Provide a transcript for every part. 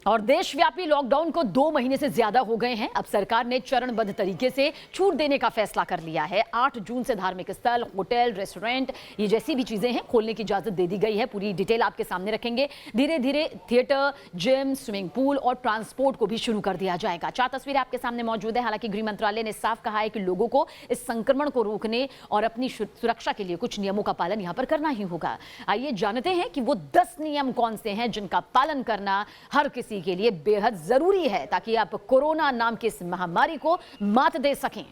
और देशव्यापी लॉकडाउन को 2 महीने से ज्यादा हो गए हैं। अब सरकार ने चरणबद्ध तरीके से छूट देने का फैसला कर लिया है। 8 जून से धार्मिक स्थल, होटल, रेस्टोरेंट, ये जैसी भी चीजें हैं खोलने की इजाजत दे दी गई है। पूरी डिटेल आपके सामने रखेंगे। धीरे धीरे थिएटर, जिम, स्विमिंग पूल और ट्रांसपोर्ट को भी शुरू कर दिया जाएगा। 4 तस्वीरें आपके सामने मौजूद है। हालांकि गृह मंत्रालय ने साफ कहा है कि लोगों को इस संक्रमण को रोकने और अपनी सुरक्षा के लिए कुछ नियमों का पालन यहां पर करना ही होगा। आइए जानते हैं कि वो 10 नियम कौन से हैं जिनका पालन करना हर किसी के लिए बेहद जरूरी है ताकि आप कोरोना नाम की इस महामारी को मात दे सकें।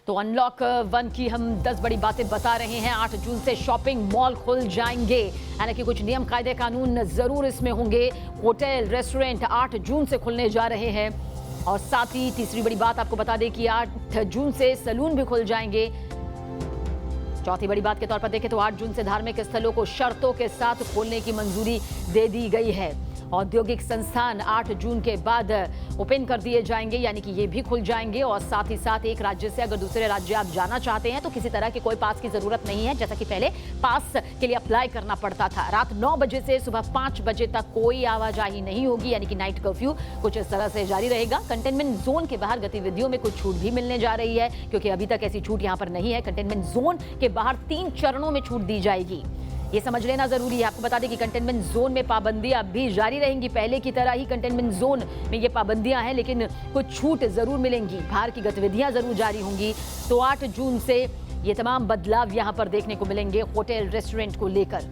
तो अनलॉक 1 की हम 10 बड़ी बातें बता रहे हैं। 8 जून से शॉपिंग मॉल खुल जाएंगे, हालांकि कुछ नियम कायदे कानून जरूर इसमें होंगे। होटल, रेस्टोरेंट 8 जून से खुलने जा रहे हैं। और साथ ही तीसरी बड़ी बात आपको बता दें कि 8 जून से सैलून भी खुल जाएंगे। चौथी बड़ी बात के तौर पर देखें तो 8 जून से धार्मिक स्थलों को शर्तों के साथ खोलने की मंजूरी दे दी गई है। औद्योगिक संस्थान 8 जून के बाद ओपन कर दिए जाएंगे, यानी कि ये भी खुल जाएंगे। और साथ ही साथ एक राज्य से अगर दूसरे राज्य आप जाना चाहते हैं तो किसी तरह के कोई पास की जरूरत नहीं है, जैसा कि पहले पास के लिए अप्लाई करना पड़ता था। रात 9 बजे से सुबह 5 बजे तक कोई आवाजाही नहीं होगी, यानी कि नाइट कर्फ्यू कुछ इस तरह से जारी रहेगा। कंटेनमेंट जोन के बाहर गतिविधियों में कुछ छूट भी मिलने जा रही है, क्योंकि अभी तक ऐसी छूट यहां पर नहीं है। कंटेनमेंट जोन के बाहर 3 चरणों में छूट दी जाएगी, ये समझ लेना जरूरी है। आपको बता दें कि कंटेनमेंट जोन में पाबंदियां भी जारी रहेंगी। पहले की तरह ही कंटेनमेंट जोन में ये पाबंदियां हैं, लेकिन कुछ छूट जरूर मिलेंगी। बाहर की गतिविधियां जरूर जारी होंगी। तो 8 जून से ये तमाम बदलाव यहां पर देखने को मिलेंगे होटल, रेस्टोरेंट को लेकर।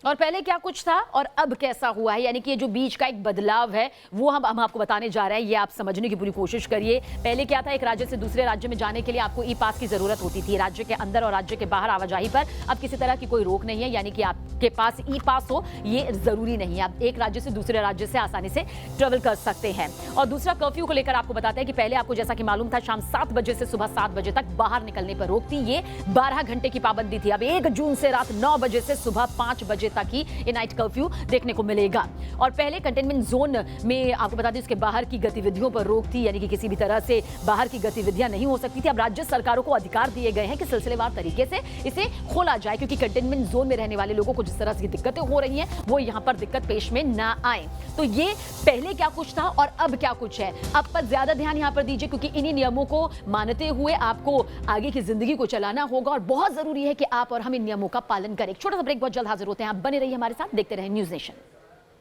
और पहले क्या कुछ था और अब कैसा हुआ है, यानी कि ये जो बीच का एक बदलाव है वो हम आपको बताने जा रहे हैं। ये आप समझने की पूरी कोशिश करिए। पहले क्या था, एक राज्य से दूसरे राज्य में जाने के लिए आपको ई पास की जरूरत होती थी। राज्य के अंदर और राज्य के बाहर आवाजाही पर अब किसी तरह की कोई रोक नहीं है, यानी कि आपके पास ई पास हो ये जरूरी नहीं है। आप एक राज्य से दूसरे राज्य से आसानी से ट्रेवल कर सकते हैं। और दूसरा, कर्फ्यू को लेकर आपको बताते हैं कि पहले आपको जैसा कि मालूम था शाम 7 बजे से सुबह 7 बजे तक बाहर निकलने पर रोक थी। ये 12 घंटे की पाबंदी थी। अब 1 जून से रात 9 बजे से सुबह 5 बजे तक ही ये नाइट कर्फ्यू देखने को मिलेगा। और पहले कंटेनमेंट जोन में आपको बता दें उसके बाहर की गतिविधियों पर रोक थी, यानी कि किसी भी तरह से बाहर की गतिविधियां नहीं हो सकती थी। अब राज्य सरकारों को अधिकार दिए गए हैं कि सिलसिलेवार तरीके से इसे खोला जाए, क्योंकि कंटेनमेंट जोन में रहने वाले लोगों को जिस तरह से दिक्कतें हो रही हैं वो यहां पर दिक्कत पेश में ना आए। तो ये पहले क्या कुछ था और अब क्या कुछ है, अब पर ज्यादा ध्यान यहां पर दीजिए, क्योंकि इन्हीं नियमों को मानते हुए आपको आगे की जिंदगी को चलाना होगा और बहुत जरूरी है कि आप और हम इन नियमों का पालन करें। छोटा सा ब्रेक, बहुत जल्द हाजिर होते हैं। आप बने रहिए हमारे साथ, देखते रहें न्यूज़ नेशन।